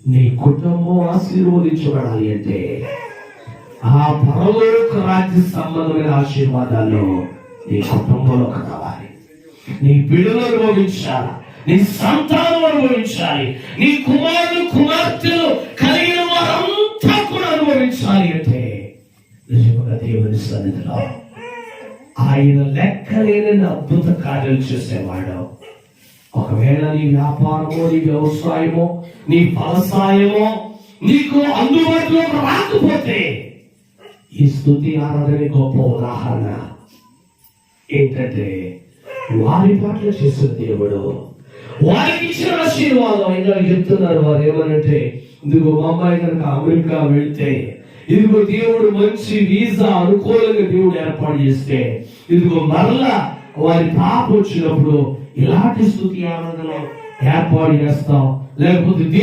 నీ కుటుంబం ఆశీర్వదించబడాలి అంటే ఆ పరలోక రాజ్య సంబంధమైన ఆశీర్వాదాలు నీ కుటుంబంలోకి రావాలి. నీ బిడ్డలు అనుభవించాలి, నీ సంతానం అనుభవించాలి, నీ కుమారులు కుమార్తెలు కలిగిన వారంతా కూడా అనుభవించాలి అంటే నిజంగా దేవుని సన్నిధిలో ఆయన లెక్కలేని అద్భుత కార్యాలు చేసేవాడు. ఒకవేళ నీ వ్యాపారమో, నీ వ్యవసాయమో, నీ వ్యవసాయమో నీకు అందుబాటులోకి రాకపోతే ఈ స్తుతి ఆరాధన గొప్ప ఉదాహరణ. ఏంటంటే వారి పట్ల చేసిన దేవుడు వారికి ఇచ్చిన ఆశీర్వాదం. ఇంకా చెప్తున్నారు వారు ఏమనంటే, ఇదిగో మా అమ్మాయి కనుక అమెరికా వెళ్తే, ఇదిగో దేవుడు మంచి వీసా అనుకూలంగా దేవుడు ఏర్పాటు చేస్తే, ఇదిగో మరలా వారి పాప వచ్చినప్పుడు ఇలాంటి స్తుతి ఆరాధన ఏర్పాటు చేస్తాం. లేకపోతే